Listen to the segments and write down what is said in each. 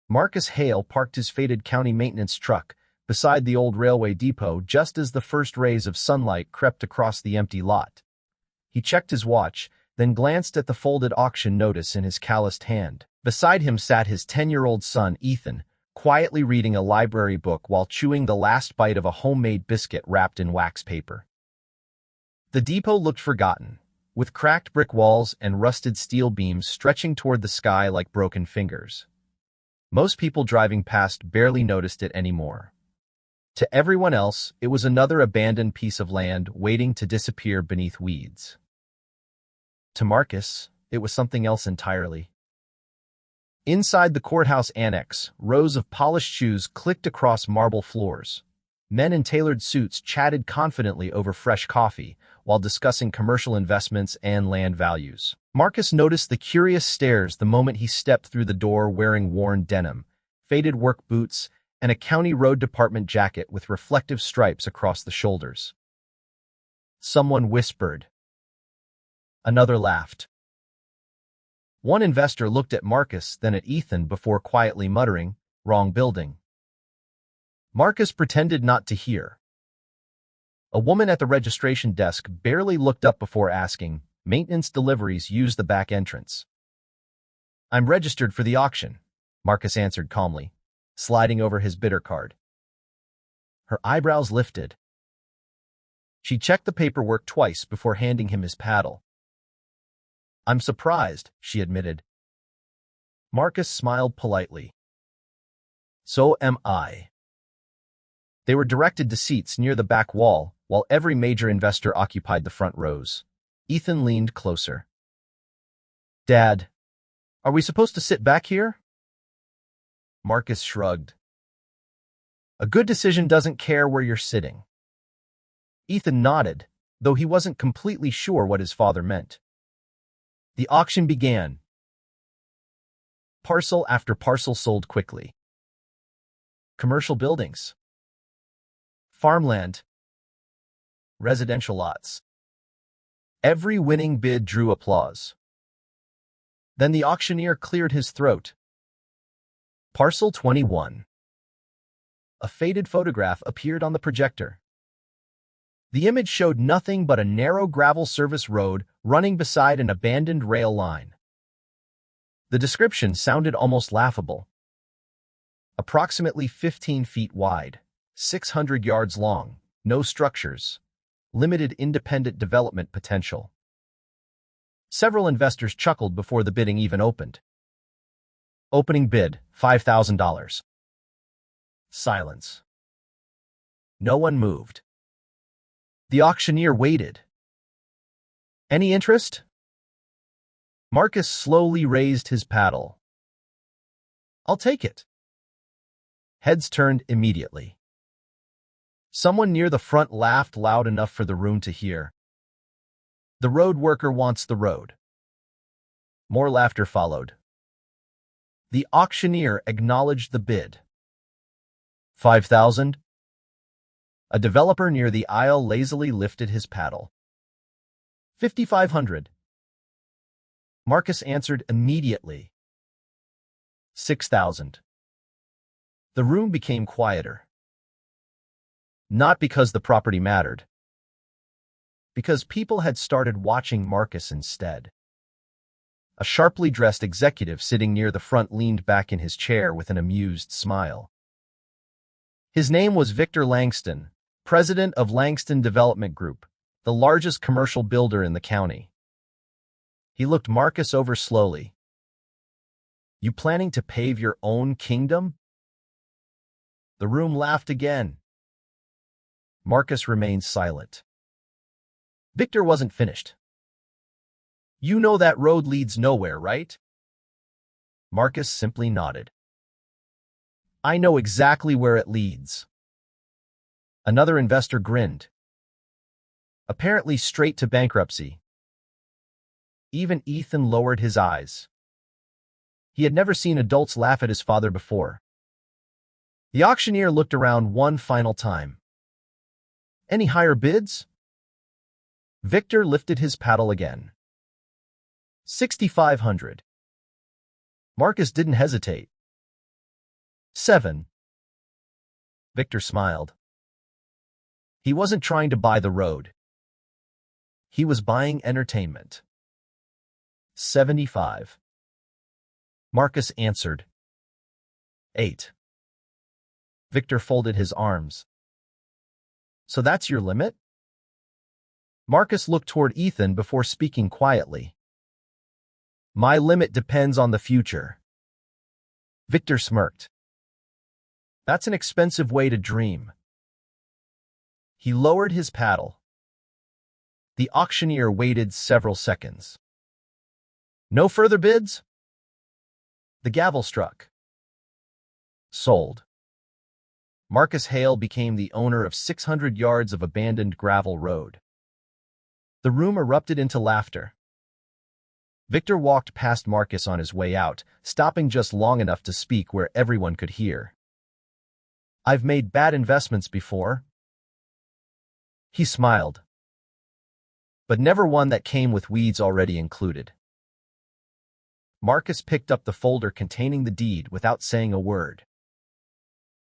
Marcus Hale parked his faded county maintenance truck beside the old railway depot just as the first rays of sunlight crept across the empty lot. He checked his watch, then glanced at the folded auction notice in his calloused hand. Beside him sat his 10-year-old son, Ethan, quietly reading a library book while chewing the last bite of a homemade biscuit wrapped in wax paper. The depot looked forgotten, with cracked brick walls and rusted steel beams stretching toward the sky like broken fingers. Most people driving past barely noticed it anymore. To everyone else, it was another abandoned piece of land waiting to disappear beneath weeds. To Marcus, it was something else entirely. Inside the courthouse annex, rows of polished shoes clicked across marble floors. Men in tailored suits chatted confidently over fresh coffee while discussing commercial investments and land values. Marcus noticed the curious stares the moment he stepped through the door wearing worn denim, faded work boots, and a county road department jacket with reflective stripes across the shoulders. Someone whispered. Another laughed. One investor looked at Marcus, then at Ethan before quietly muttering, "Wrong building." Marcus pretended not to hear. A woman at the registration desk barely looked up before asking, "Maintenance deliveries use the back entrance." "I'm registered for the auction," Marcus answered calmly, sliding over his bidder card. Her eyebrows lifted. She checked the paperwork twice before handing him his paddle. "I'm surprised," she admitted. Marcus smiled politely. "So am I." They were directed to seats near the back wall, while every major investor occupied the front rows. Ethan leaned closer. "Dad, are we supposed to sit back here?" Marcus shrugged. "A good decision doesn't care where you're sitting." Ethan nodded, though he wasn't completely sure what his father meant. The auction began. Parcel after parcel sold quickly. Commercial buildings. Farmland. Residential lots. Every winning bid drew applause. Then the auctioneer cleared his throat. Parcel 21. A faded photograph appeared on the projector. The image showed nothing but a narrow gravel service road running beside an abandoned rail line. The description sounded almost laughable. Approximately 15 feet wide, 600 yards long, no structures, limited independent development potential. Several investors chuckled before the bidding even opened. Opening bid, $5,000. Silence. No one moved. The auctioneer waited. "Any interest?" Marcus slowly raised his paddle. "I'll take it." Heads turned immediately. Someone near the front laughed loud enough for the room to hear. "The road worker wants the road." More laughter followed. The auctioneer acknowledged the bid. $5,000? A developer near the aisle lazily lifted his paddle. $5,500. Marcus answered immediately. $6,000. The room became quieter. Not because the property mattered. Because people had started watching Marcus instead. A sharply dressed executive sitting near the front leaned back in his chair with an amused smile. His name was Victor Langston, president of Langston Development Group, the largest commercial builder in the county. He looked Marcus over slowly. "You planning to pave your own kingdom?" The room laughed again. Marcus remained silent. Victor wasn't finished. "You know that road leads nowhere, right?" Marcus simply nodded. "I know exactly where it leads." Another investor grinned. "Apparently straight to bankruptcy." Even Ethan lowered his eyes. He had never seen adults laugh at his father before. The auctioneer looked around one final time. "Any higher bids?" Victor lifted his paddle again. $6,500. Marcus didn't hesitate. 7. Victor smiled. He wasn't trying to buy the road. He was buying entertainment. 75. Marcus answered. 8. Victor folded his arms. So that's your limit? Marcus looked toward Ethan before speaking quietly. My limit depends on the future. Victor smirked. That's an expensive way to dream. He lowered his paddle. The auctioneer waited several seconds. No further bids? The gavel struck. Sold. Marcus Hale became the owner of 600 yards of abandoned gravel road. The room erupted into laughter. Victor walked past Marcus on his way out, stopping just long enough to speak where everyone could hear. I've made bad investments before. He smiled. But never one that came with weeds already included. Marcus picked up the folder containing the deed without saying a word.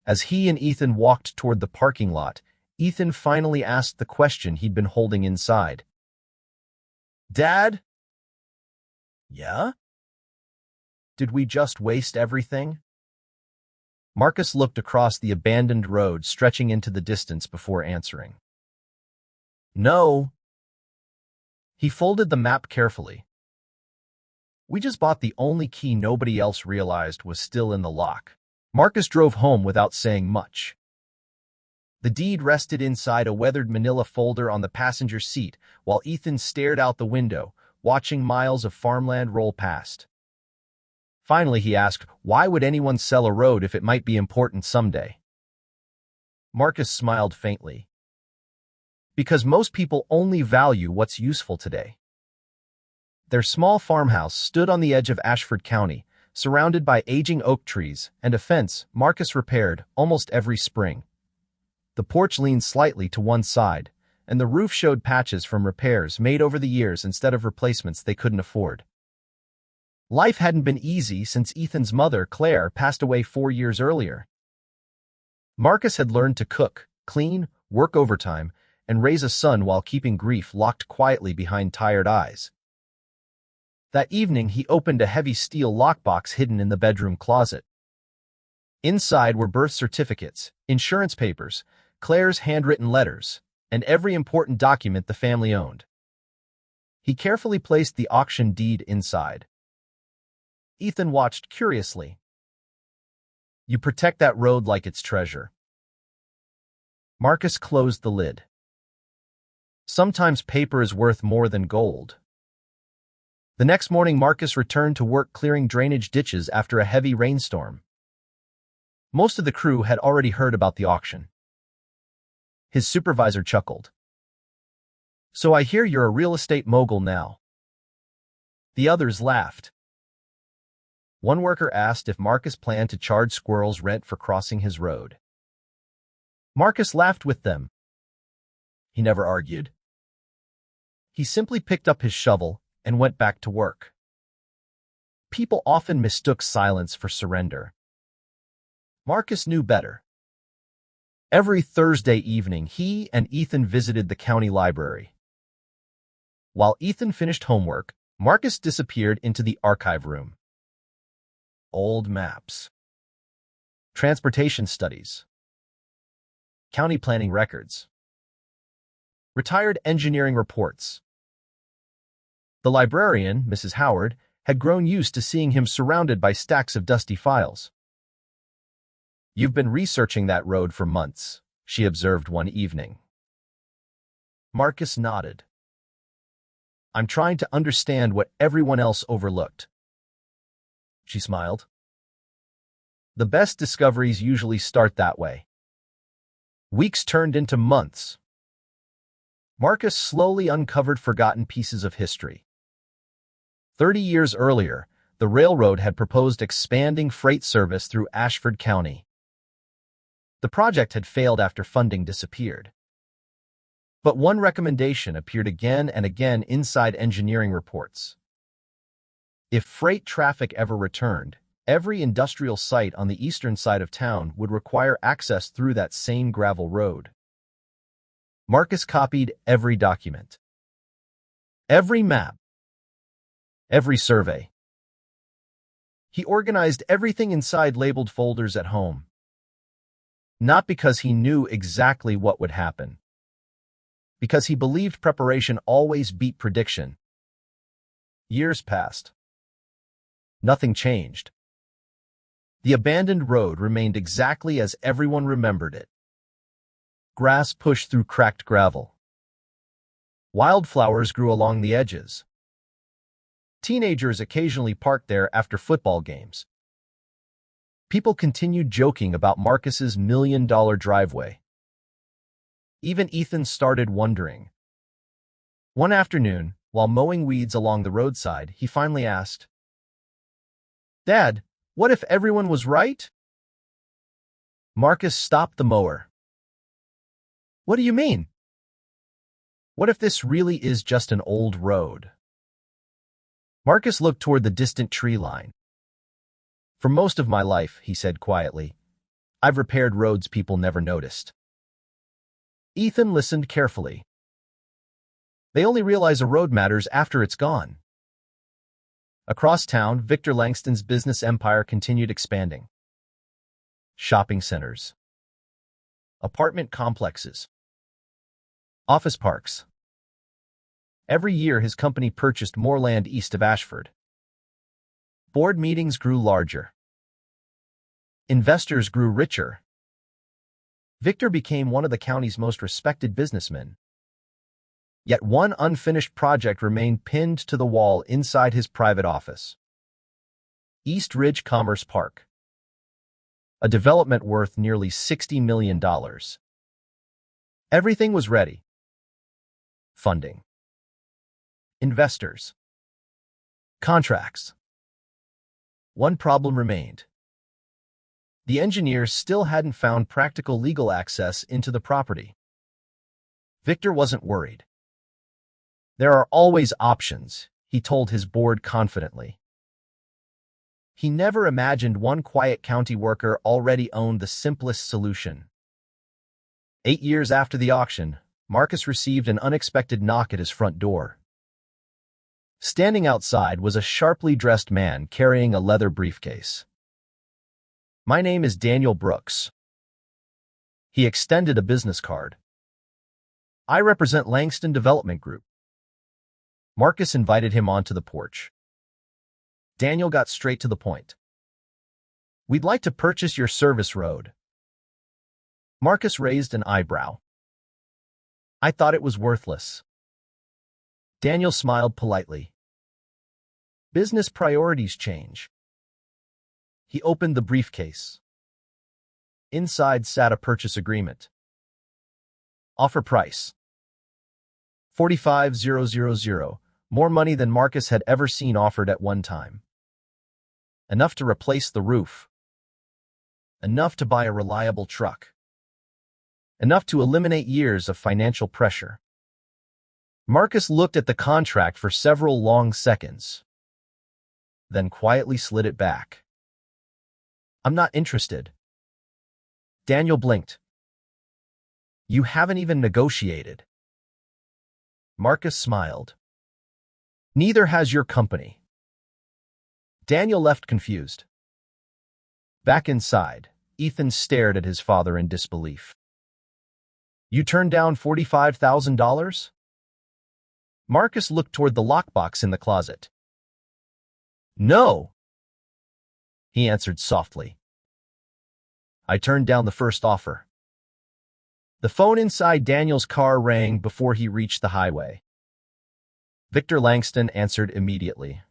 As he and Ethan walked toward the parking lot, Ethan finally asked the question he'd been holding inside. Dad? Yeah? Did we just waste everything? Marcus looked across the abandoned road stretching into the distance before answering. No. He folded the map carefully. We just bought the only key nobody else realized was still in the lock. Marcus drove home without saying much. The deed rested inside a weathered manila folder on the passenger seat while Ethan stared out the window, watching miles of farmland roll past. Finally, he asked, why would anyone sell a road if it might be important someday? Marcus smiled faintly. Because most people only value what's useful today. Their small farmhouse stood on the edge of Ashford County, surrounded by aging oak trees and a fence Marcus repaired almost every spring. The porch leaned slightly to one side, and the roof showed patches from repairs made over the years instead of replacements they couldn't afford. Life hadn't been easy since Ethan's mother, Claire, passed away 4 years earlier. Marcus had learned to cook, clean, work overtime, and raise a son while keeping grief locked quietly behind tired eyes. That evening, he opened a heavy steel lockbox hidden in the bedroom closet. Inside were birth certificates, insurance papers, Claire's handwritten letters, and every important document the family owned. He carefully placed the auction deed inside. Ethan watched curiously. You protect that road like it's treasure. Marcus closed the lid. Sometimes paper is worth more than gold. The next morning, Marcus returned to work clearing drainage ditches after a heavy rainstorm. Most of the crew had already heard about the auction. His supervisor chuckled. So I hear you're a real estate mogul now. The others laughed. One worker asked if Marcus planned to charge squirrels rent for crossing his road. Marcus laughed with them. He never argued. He simply picked up his shovel and went back to work. People often mistook silence for surrender. Marcus knew better. Every Thursday evening, he and Ethan visited the county library. While Ethan finished homework, Marcus disappeared into the archive room. Old maps. Transportation studies. County planning records. Retired engineering reports. The librarian, Mrs. Howard, had grown used to seeing him surrounded by stacks of dusty files. You've been researching that road for months, she observed one evening. Marcus nodded. I'm trying to understand what everyone else overlooked. She smiled. The best discoveries usually start that way. Weeks turned into months. Marcus slowly uncovered forgotten pieces of history. 30 years earlier, the railroad had proposed expanding freight service through Ashford County. The project had failed after funding disappeared. But one recommendation appeared again and again inside engineering reports. If freight traffic ever returned, Every industrial site on the eastern side of town would require access through that same gravel road. Marcus copied every document, every map, every survey. He organized everything inside labeled folders at home. Not because he knew exactly what would happen, because he believed preparation always beat prediction. Years passed. Nothing changed. The abandoned road remained exactly as everyone remembered it. Grass pushed through cracked gravel. Wildflowers grew along the edges. Teenagers occasionally parked there after football games. People continued joking about Marcus's $1 million driveway. Even Ethan started wondering. One afternoon, while mowing weeds along the roadside, he finally asked, "Dad, what if everyone was right?" Marcus stopped the mower. "What do you mean? What if this really is just an old road?" Marcus looked toward the distant tree line. "For most of my life," he said quietly, "I've repaired roads people never noticed." Ethan listened carefully. They only realize a road matters after it's gone. Across town, Victor Langston's business empire continued expanding. Shopping centers, apartment complexes, office parks. Every year his company purchased more land east of Ashford. Board meetings grew larger. Investors grew richer. Victor became one of the county's most respected businessmen. Yet one unfinished project remained pinned to the wall inside his private office. East Ridge Commerce Park, a development worth nearly $60 million. Everything was ready. Funding, investors, contracts. One problem remained. The engineers still hadn't found practical legal access into the property. Victor wasn't worried. "There are always options," he told his board confidently. He never imagined one quiet county worker already owned the simplest solution. 8 years after the auction, Marcus received an unexpected knock at his front door. Standing outside was a sharply dressed man carrying a leather briefcase. "My name is Daniel Brooks." He extended a business card. "I represent Langston Development Group." Marcus invited him onto the porch. Daniel got straight to the point. "We'd like to purchase your service road." Marcus raised an eyebrow. "I thought it was worthless." Daniel smiled politely. "Business priorities change." He opened the briefcase. Inside sat a purchase agreement. Offer price: $45,000, more money than Marcus had ever seen offered at one time. Enough to replace the roof. Enough to buy a reliable truck. Enough to eliminate years of financial pressure. Marcus looked at the contract for several long seconds, then quietly slid it back. "I'm not interested." Daniel blinked. "You haven't even negotiated." Marcus smiled. "Neither has your company." Daniel left confused. Back inside, Ethan stared at his father in disbelief. "You turned down $45,000? Marcus looked toward the lockbox in the closet. "No," he answered softly. "I turned down the first offer." The phone inside Daniel's car rang before he reached the highway. Victor Langston answered immediately.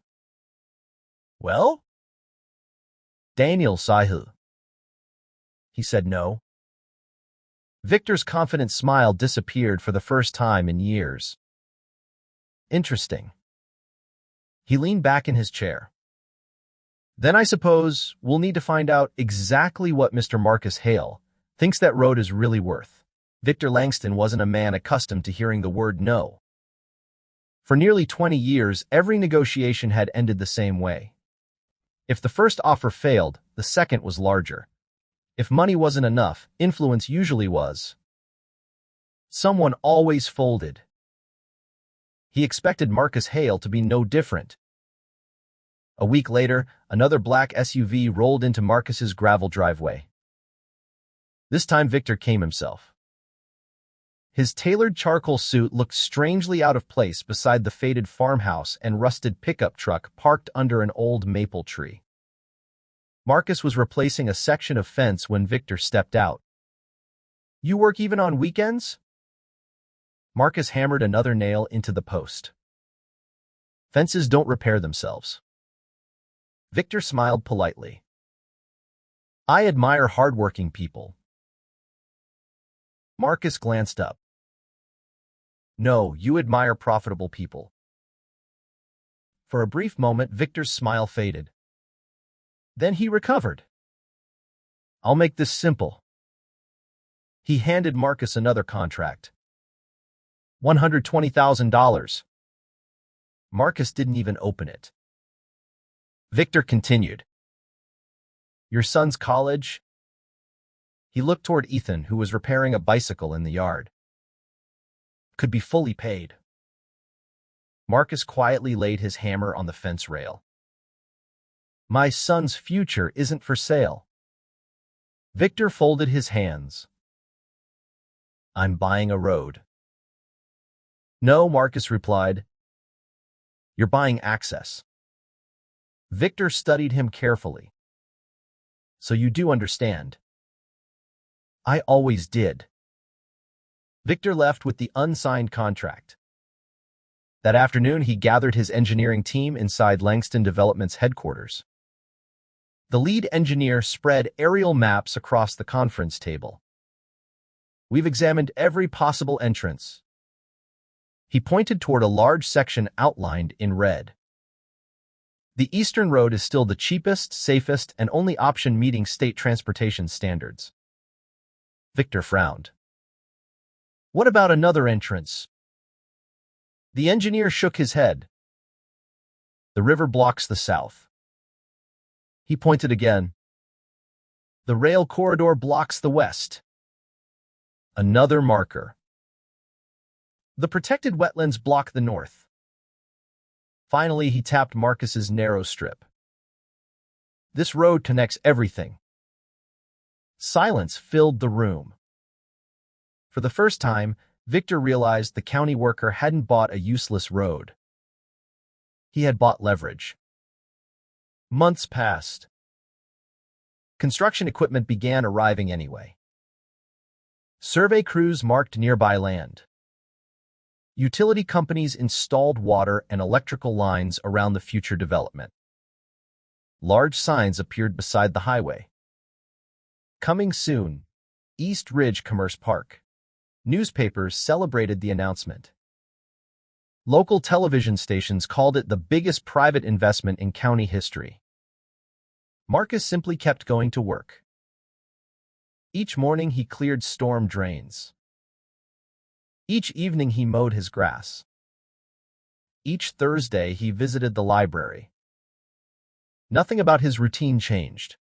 "Well?" "Daniel Sahu." He said no. Victor's confident smile disappeared for the first time in years. "Interesting." He leaned back in his chair. "Then I suppose we'll need to find out exactly what Mr. Marcus Hale thinks that road is really worth." Victor Langston wasn't a man accustomed to hearing the word no. For nearly 20 years, every negotiation had ended the same way. If the first offer failed, the second was larger. If money wasn't enough, influence usually was. Someone always folded. He expected Marcus Hale to be no different. A week later, another black SUV rolled into Marcus's gravel driveway. This time Victor came himself. His tailored charcoal suit looked strangely out of place beside the faded farmhouse and rusted pickup truck parked under an old maple tree. Marcus was replacing a section of fence when Victor stepped out. "You work even on weekends?" Marcus hammered another nail into the post. "Fences don't repair themselves." Victor smiled politely. "I admire hardworking people." Marcus glanced up. "No, you admire profitable people." For a brief moment, Victor's smile faded. Then he recovered. "I'll make this simple." He handed Marcus another contract. $120,000. Marcus didn't even open it. Victor continued. "Your son's college?" He looked toward Ethan, who was repairing a bicycle in the yard. "Could be fully paid." Marcus quietly laid his hammer on the fence rail. "My son's future isn't for sale." Victor folded his hands. "I'm buying a road." "No," Marcus replied. "You're buying access." Victor studied him carefully. "So you do understand." "I always did." Victor left with the unsigned contract. That afternoon, he gathered his engineering team inside Langston Development's headquarters. The lead engineer spread aerial maps across the conference table. "We've examined every possible entrance." He pointed toward a large section outlined in red. "The Eastern Road is still the cheapest, safest, and only option meeting state transportation standards." Victor frowned. "What about another entrance?" The engineer shook his head. "The river blocks the south." He pointed again. "The rail corridor blocks the west." Another marker. "The protected wetlands block the north." Finally, he tapped Marcus's narrow strip. "This road connects everything." Silence filled the room. For the first time, Victor realized the county worker hadn't bought a useless road. He had bought leverage. Months passed. Construction equipment began arriving anyway. Survey crews marked nearby land. Utility companies installed water and electrical lines around the future development. Large signs appeared beside the highway. "Coming soon, East Ridge Commerce Park." Newspapers celebrated the announcement. Local television stations called it the biggest private investment in county history. Marcus simply kept going to work. Each morning he cleared storm drains. Each evening he mowed his grass. Each Thursday he visited the library. Nothing about his routine changed.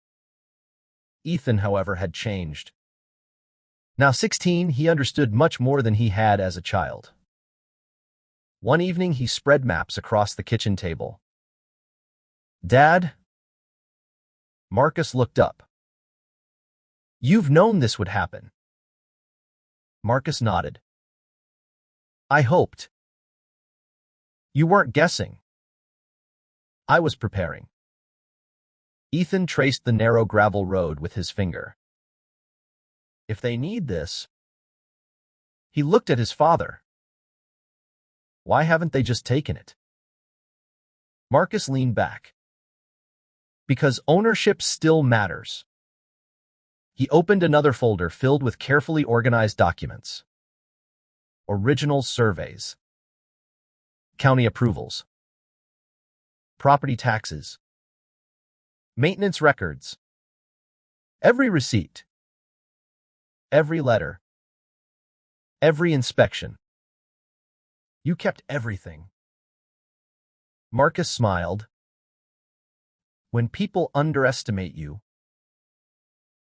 Ethan, however, had changed. Now 16, he understood much more than he had as a child. One evening, he spread maps across the kitchen table. "Dad?" Marcus looked up. "You've known this would happen." Marcus nodded. "I hoped." "You weren't guessing." "I was preparing." Ethan traced the narrow gravel road with his finger. "If they need this..." He looked at his father. "Why haven't they just taken it?" Marcus leaned back. "Because ownership still matters." He opened another folder filled with carefully organized documents. Original surveys. County approvals. Property taxes. Maintenance records. Every receipt. Every letter. Every inspection. "You kept everything." Marcus smiled. When people underestimate you.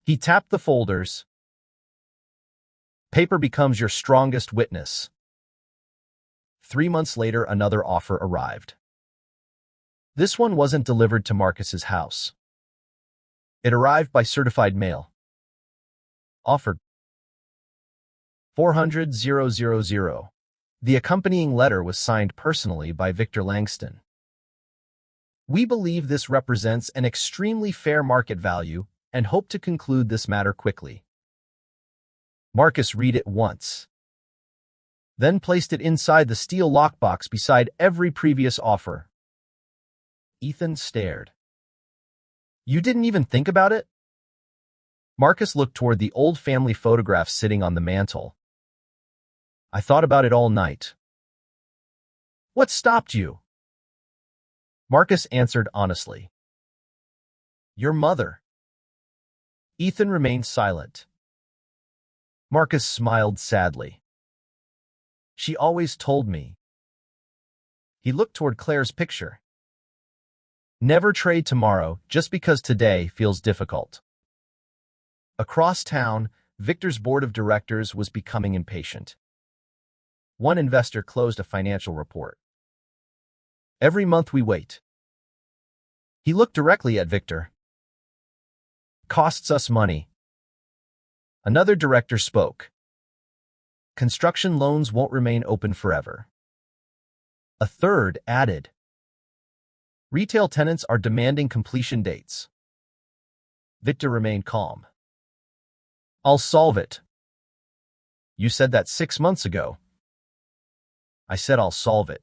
He tapped the folders. Paper becomes your strongest witness. 3 months later, another offer arrived. This one wasn't delivered to Marcus's house. It arrived by certified mail. Offered $400,000. The accompanying letter was signed personally by Victor Langston. We believe this represents an extremely fair market value and hope to conclude this matter quickly. Marcus read it once, then placed it inside the steel lockbox beside every previous offer. Ethan stared. You didn't even think about it? Marcus looked toward the old family photograph sitting on the mantel. I thought about it all night. What stopped you? Marcus answered honestly. Your mother. Ethan remained silent. Marcus smiled sadly. She always told me. He looked toward Claire's picture. Never trade tomorrow just because today feels difficult. Across town, Victor's board of directors was becoming impatient. One investor closed a financial report. Every month we wait. He looked directly at Victor. Costs us money. Another director spoke. Construction loans won't remain open forever. A third added. Retail tenants are demanding completion dates. Victor remained calm. I'll solve it. You said that 6 months ago. I said I'll solve it.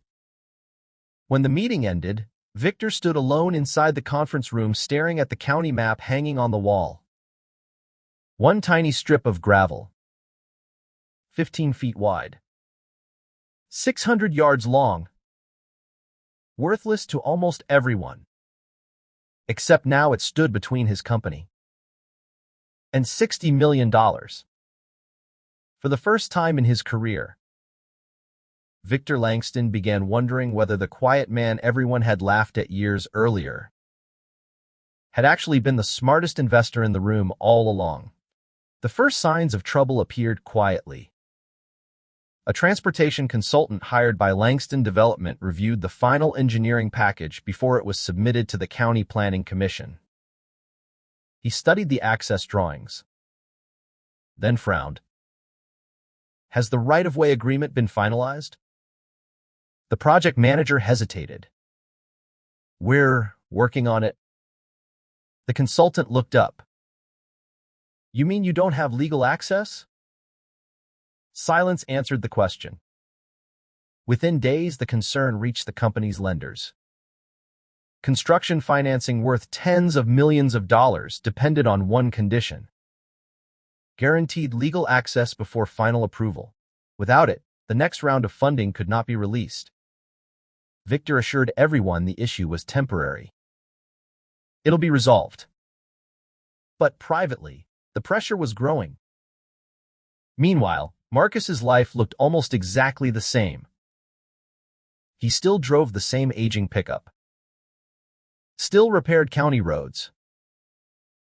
When the meeting ended, Victor stood alone inside the conference room staring at the county map hanging on the wall. One tiny strip of gravel, 15 feet wide, 600 yards long, worthless to almost everyone. Except now it stood between his company and $60 million. For the first time in his career, Victor Langston began wondering whether the quiet man everyone had laughed at years earlier had actually been the smartest investor in the room all along. The first signs of trouble appeared quietly. A transportation consultant hired by Langston Development reviewed the final engineering package before it was submitted to the County Planning Commission. He studied the access drawings, then frowned. Has the right-of-way agreement been finalized? The project manager hesitated. We're working on it. The consultant looked up. You mean you don't have legal access? Silence answered the question. Within days, the concern reached the company's lenders. Construction financing worth tens of millions of dollars depended on one condition: guaranteed legal access before final approval. Without it, the next round of funding could not be released. Victor assured everyone the issue was temporary. It'll be resolved. But privately, the pressure was growing. Meanwhile, Marcus's life looked almost exactly the same. He still drove the same aging pickup, still repaired county roads,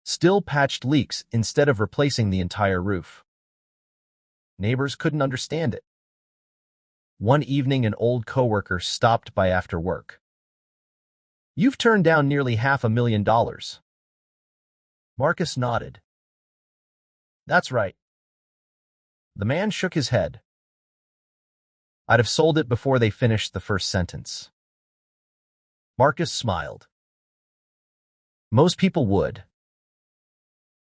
still patched leaks instead of replacing the entire roof. Neighbors couldn't understand it. One evening, an old coworker stopped by after work. You've turned down nearly $500,000. Marcus nodded. That's right. The man shook his head. I'd have sold it before they finished the first sentence. Marcus smiled. Most people would.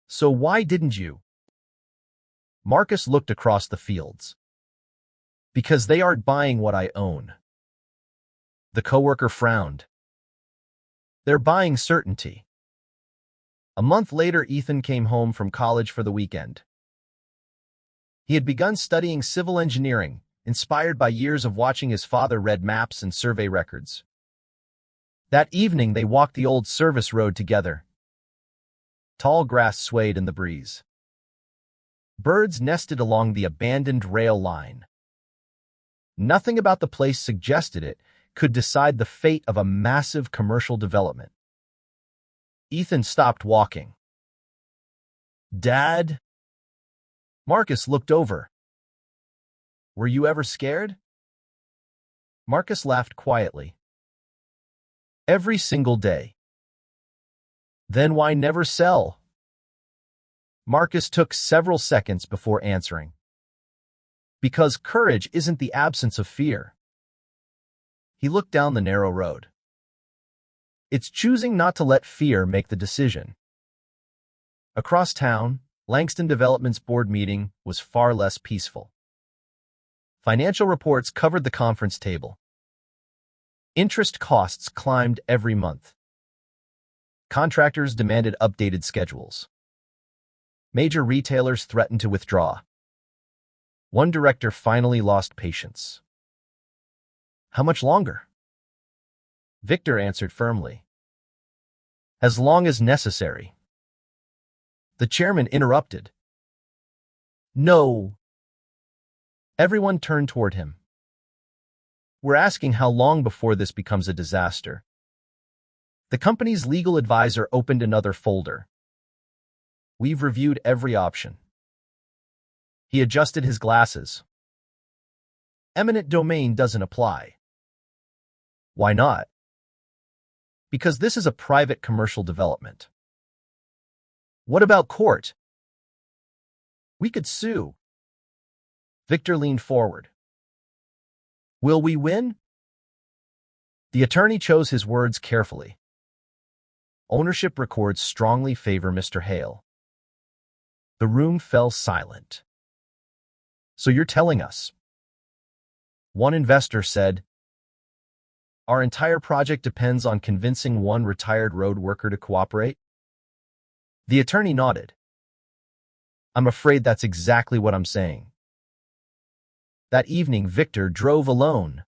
So why didn't you? Marcus looked across the fields. Because they aren't buying what I own. The coworker frowned. They're buying certainty. A month later, Ethan came home from college for the weekend. He had begun studying civil engineering, inspired by years of watching his father read maps and survey records. That evening, they walked the old service road together. Tall grass swayed in the breeze. Birds nested along the abandoned rail line. Nothing about the place suggested it could decide the fate of a massive commercial development. Ethan stopped walking. Dad? Marcus looked over. Were you ever scared? Marcus laughed quietly. Every single day. Then why never sell? Marcus took several seconds before answering. Because courage isn't the absence of fear. He looked down the narrow road. It's choosing not to let fear make the decision. Across town, Langston Development's board meeting was far less peaceful. Financial reports covered the conference table. Interest costs climbed every month. Contractors demanded updated schedules. Major retailers threatened to withdraw. One director finally lost patience. How much longer? Victor answered firmly. As long as necessary. The chairman interrupted. No. Everyone turned toward him. We're asking how long before this becomes a disaster. The company's legal advisor opened another folder. We've reviewed every option. He adjusted his glasses. Eminent domain doesn't apply. Why not? Because this is a private commercial development. What about court? We could sue. Victor leaned forward. Will we win? The attorney chose his words carefully. Ownership records strongly favor Mr. Hale. The room fell silent. So you're telling us? One investor said, our entire project depends on convincing one retired road worker to cooperate? The attorney nodded. I'm afraid that's exactly what I'm saying. That evening, Victor drove alone.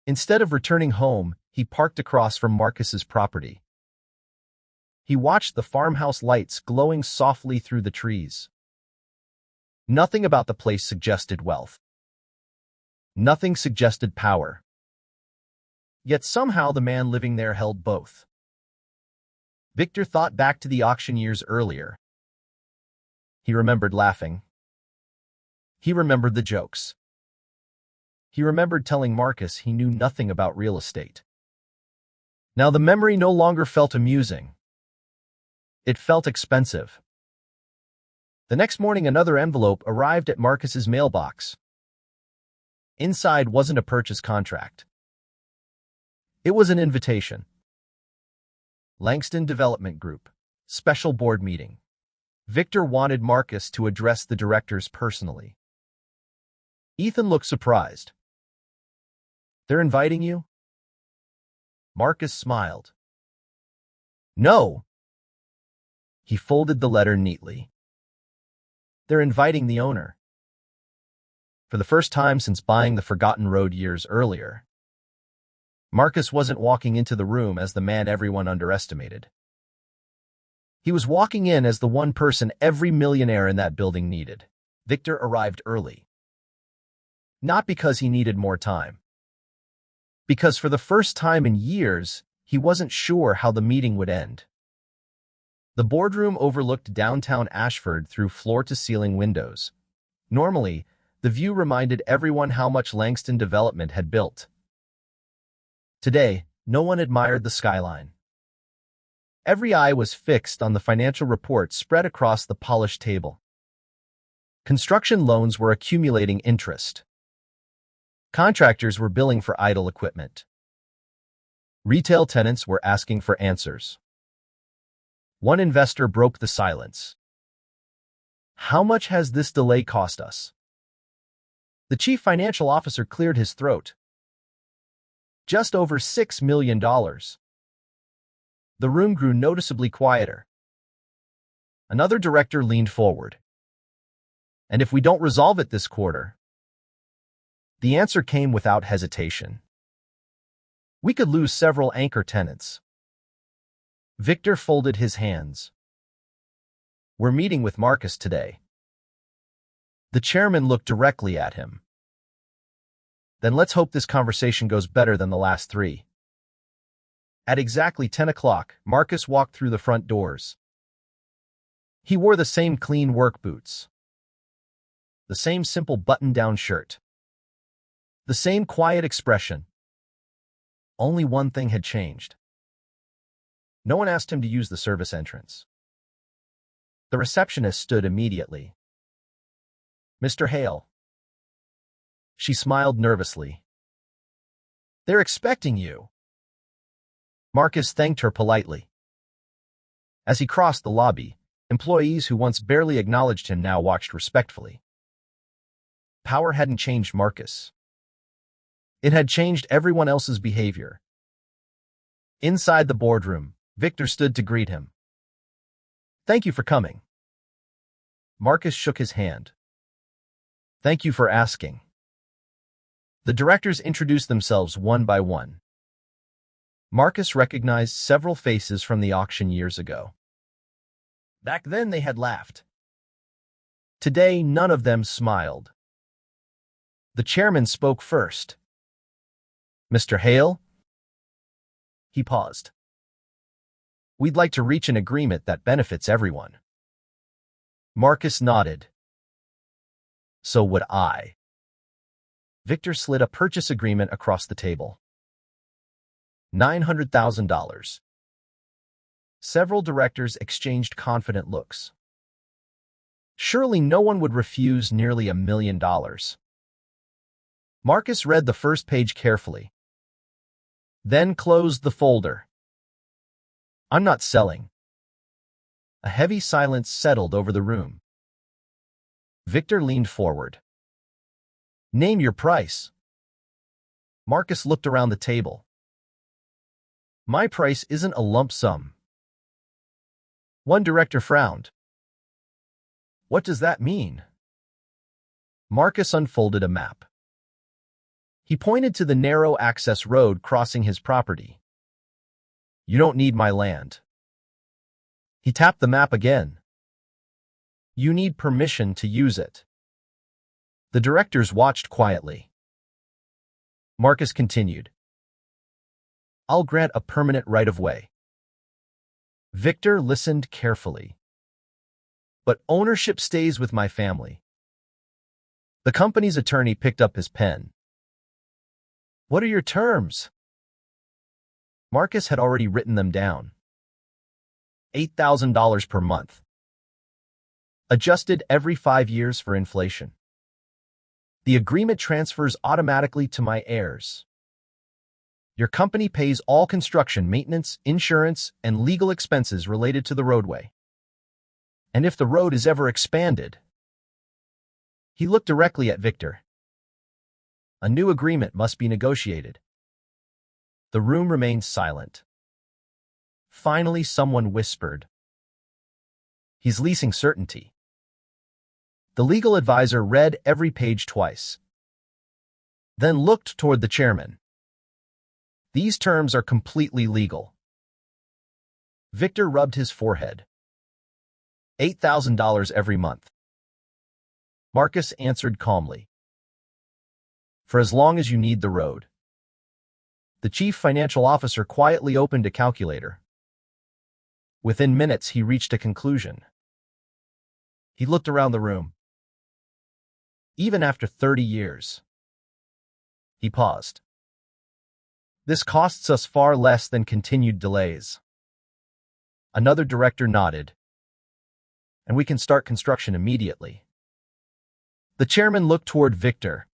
Instead of returning home, he parked across from Marcus's property. He watched the farmhouse lights glowing softly through the trees. Nothing about the place suggested wealth. Nothing suggested power. Yet somehow the man living there held both. Victor thought back to the auction years earlier. He remembered laughing. He remembered the jokes. He remembered telling Marcus he knew nothing about real estate. Now the memory no longer felt amusing. It felt expensive. The next morning, another envelope arrived at Marcus's mailbox. Inside wasn't a purchase contract. It was an invitation. Langston Development Group, special board meeting. Victor wanted Marcus to address the directors personally. Ethan looked surprised. They're inviting you? Marcus smiled. No. He folded the letter neatly. They're inviting the owner. For the first time since buying the Forgotten Road years earlier, Marcus wasn't walking into the room as the man everyone underestimated. He was walking in as the one person every millionaire in that building needed. Victor arrived early. Not because he needed more time. Because for the first time in years, he wasn't sure how the meeting would end. The boardroom overlooked downtown Ashford through floor-to-ceiling windows. Normally, the view reminded everyone how much Langston Development had built. Today, no one admired the skyline. Every eye was fixed on the financial report spread across the polished table. Construction loans were accumulating interest. Contractors were billing for idle equipment. Retail tenants were asking for answers. One investor broke the silence. How much has this delay cost us? The chief financial officer cleared his throat. Just over $6 million. The room grew noticeably quieter. Another director leaned forward. And if we don't resolve it this quarter? The answer came without hesitation. We could lose several anchor tenants. Victor folded his hands. We're meeting with Marcus today. The chairman looked directly at him. Then let's hope this conversation goes better than the last three. At exactly 10 o'clock, Marcus walked through the front doors. He wore the same clean work boots, the same simple button-down shirt, the same quiet expression. Only one thing had changed. No one asked him to use the service entrance. The receptionist stood immediately. "Mr. Hale." She smiled nervously. "They're expecting you." Marcus thanked her politely. As he crossed the lobby, employees who once barely acknowledged him now watched respectfully. Power hadn't changed Marcus. It had changed everyone else's behavior. Inside the boardroom, Victor stood to greet him. "Thank you for coming." Marcus shook his hand. "Thank you for asking." The directors introduced themselves one by one. Marcus recognized several faces from the auction years ago. Back then they had laughed. Today none of them smiled. The chairman spoke first. "Mr. Hale?" He paused. "We'd like to reach an agreement that benefits everyone." Marcus nodded. "So would I." Victor slid a purchase agreement across the table. $900,000. Several directors exchanged confident looks. Surely no one would refuse nearly $1 million. Marcus read the first page carefully, then closed the folder. "I'm not selling." A heavy silence settled over the room. Victor leaned forward. "Name your price." Marcus looked around the table. "My price isn't a lump sum." One director frowned. "What does that mean?" Marcus unfolded a map. He pointed to the narrow access road crossing his property. "You don't need my land." He tapped the map again. "You need permission to use it." The directors watched quietly. Marcus continued. "I'll grant a permanent right-of-way." Victor listened carefully. "But ownership stays with my family." The company's attorney picked up his pen. "What are your terms?" Marcus had already written them down. $8,000 per month. Adjusted every 5 years for inflation. The agreement transfers automatically to my heirs. Your company pays all construction, maintenance, insurance, and legal expenses related to the roadway. And if the road is ever expanded... He looked directly at Victor. "A new agreement must be negotiated." The room remained silent. Finally, someone whispered, "He's leasing certainty." The legal advisor read every page twice, then looked toward the chairman. "These terms are completely legal." Victor rubbed his forehead. $8,000 every month. Marcus answered calmly. "For as long as you need the road." The chief financial officer quietly opened a calculator. Within minutes, he reached a conclusion. He looked around the room. Even after 30 years. He paused. "This costs us far less than continued delays." Another director nodded. "And we can start construction immediately." The chairman looked toward Victor.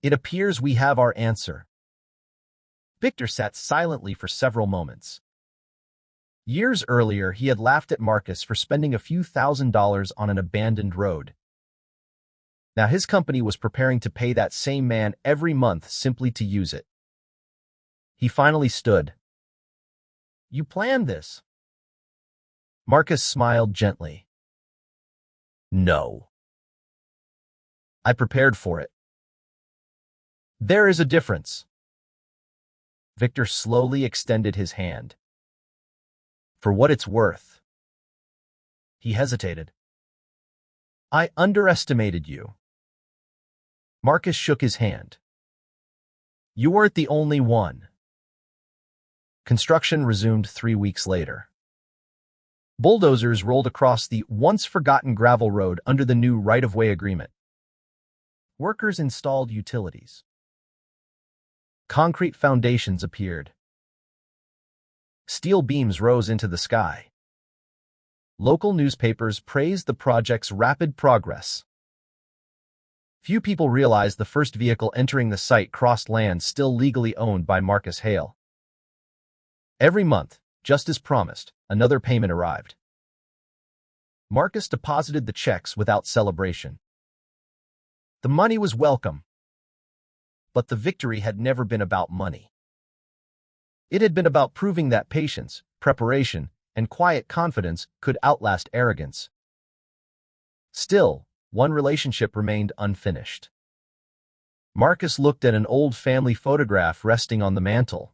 "It appears we have our answer." Victor sat silently for several moments. Years earlier, he had laughed at Marcus for spending a few $1,000s on an abandoned road. Now his company was preparing to pay that same man every month simply to use it. He finally stood. "You planned this?" Marcus smiled gently. "No. I prepared for it." "There is a difference." Victor slowly extended his hand. "For what it's worth." He hesitated. "I underestimated you." Marcus shook his hand. "You weren't the only one." Construction resumed 3 weeks later. Bulldozers rolled across the once-forgotten gravel road under the new right-of-way agreement. Workers installed utilities. Concrete foundations appeared. Steel beams rose into the sky. Local newspapers praised the project's rapid progress. Few people realized the first vehicle entering the site crossed land still legally owned by Marcus Hale. Every month, just as promised, another payment arrived. Marcus deposited the checks without celebration. The money was welcome. But the victory had never been about money. It had been about proving that patience, preparation, and quiet confidence could outlast arrogance. Still, one relationship remained unfinished. Marcus looked at an old family photograph resting on the mantel.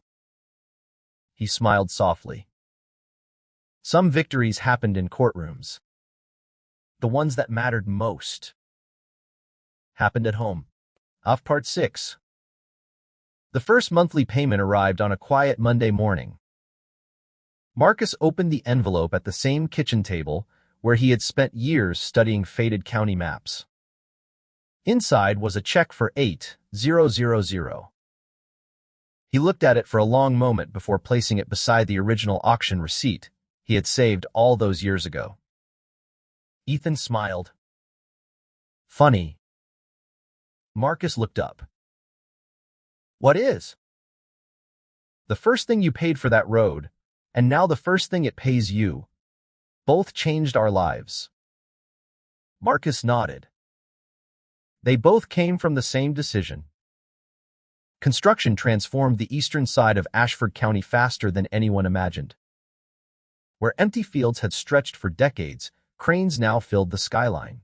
He smiled softly. Some victories happened in courtrooms. The ones that mattered most happened at home. Off Part 6. The first monthly payment arrived on a quiet Monday morning. Marcus opened the envelope at the same kitchen table where he had spent years studying faded county maps. Inside was a check for $8,000. He looked at it for a long moment before placing it beside the original auction receipt he had saved all those years ago. Ethan smiled. Funny. Marcus looked up. What is? The first thing you paid for that road, and now the first thing it pays you. Both changed our lives. Marcus nodded. They both came from the same decision. Construction transformed the eastern side of Ashford County faster than anyone imagined. Where empty fields had stretched for decades, cranes now filled the skyline.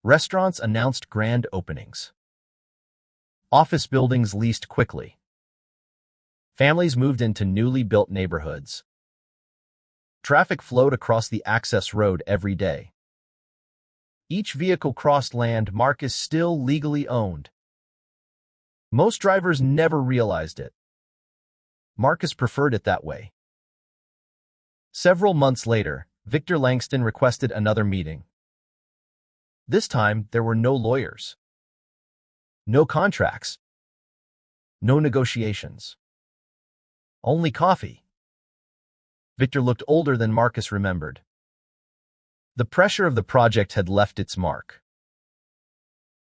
Restaurants announced grand openings. Office buildings leased quickly. Families moved into newly built neighborhoods. Traffic flowed across the access road every day. Each vehicle crossed land Marcus still legally owned. Most drivers never realized it. Marcus preferred it that way. Several months later, Victor Langston requested another meeting. This time, there were no lawyers. No contracts. No negotiations. Only coffee. Victor looked older than Marcus remembered. The pressure of the project had left its mark.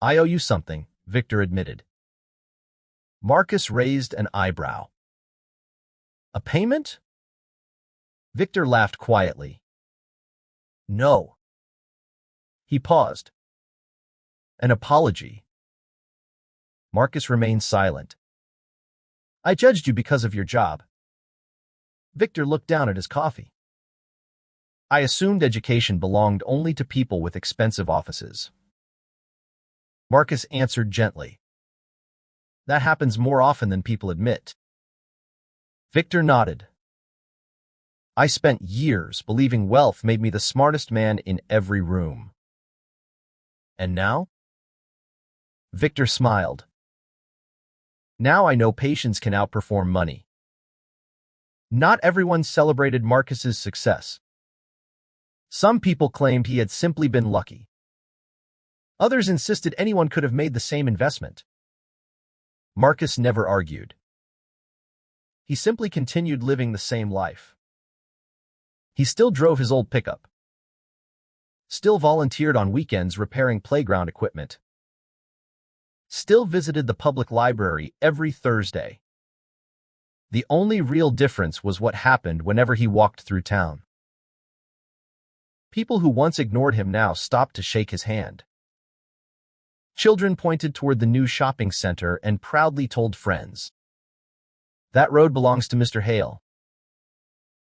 I owe you something, Victor admitted. Marcus raised an eyebrow. A payment? Victor laughed quietly. No. He paused. An apology. Marcus remained silent. I judged you because of your job. Victor looked down at his coffee. I assumed education belonged only to people with expensive offices. Marcus answered gently. That happens more often than people admit. Victor nodded. I spent years believing wealth made me the smartest man in every room. And now? Victor smiled. Now I know patience can outperform money. Not everyone celebrated Marcus's success. Some people claimed he had simply been lucky. Others insisted anyone could have made the same investment. Marcus never argued. He simply continued living the same life. He still drove his old pickup. Still volunteered on weekends repairing playground equipment. Still visited the public library every Thursday. The only real difference was what happened whenever he walked through town. People who once ignored him now stopped to shake his hand. Children pointed toward the new shopping center and proudly told friends. That road belongs to Mr. Hale.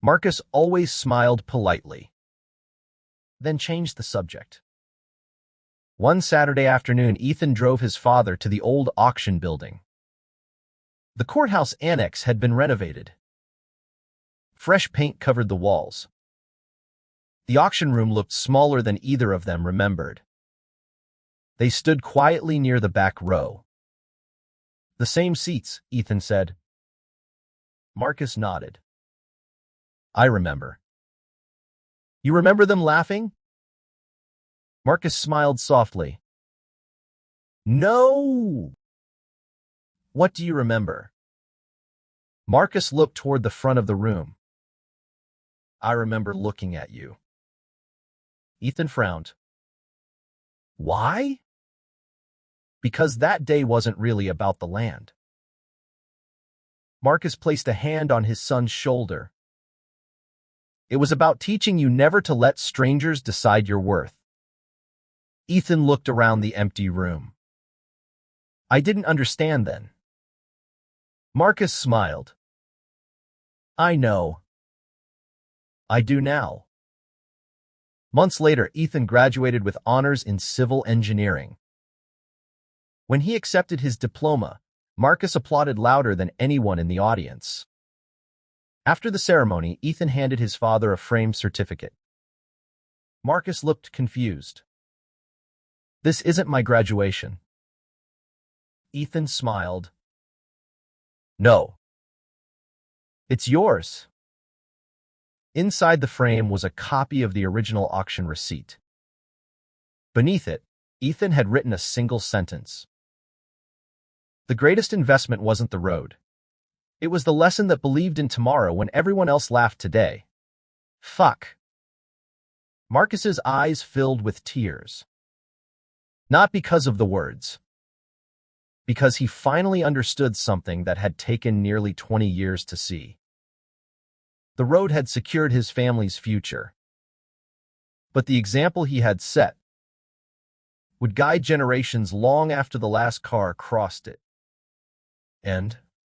Marcus always smiled politely, then changed the subject. One Saturday afternoon, Ethan drove his father to the old auction building. The courthouse annex had been renovated. Fresh paint covered the walls. The auction room looked smaller than either of them remembered. They stood quietly near the back row. The same seats, Ethan said. Marcus nodded. I remember. You remember them laughing? Marcus smiled softly. No! What do you remember? Marcus looked toward the front of the room. I remember looking at you. Ethan frowned. Why? Because that day wasn't really about the land. Marcus placed a hand on his son's shoulder. It was about teaching you never to let strangers decide your worth. Ethan looked around the empty room. I didn't understand then. Marcus smiled. I know. I do now. Months later, Ethan graduated with honors in civil engineering. When he accepted his diploma, Marcus applauded louder than anyone in the audience. After the ceremony, Ethan handed his father a framed certificate. Marcus looked confused. This isn't my graduation. Ethan smiled. No. It's yours. Inside the frame was a copy of the original auction receipt. Beneath it, Ethan had written a single sentence. The greatest investment wasn't the road. It was the lesson that believed in tomorrow when everyone else laughed today. Fuck. Marcus's eyes filled with tears. Not because of the words. Because he finally understood something that had taken nearly 20 years to see. The road had secured his family's future. But the example he had set would guide generations long after the last car crossed it. End.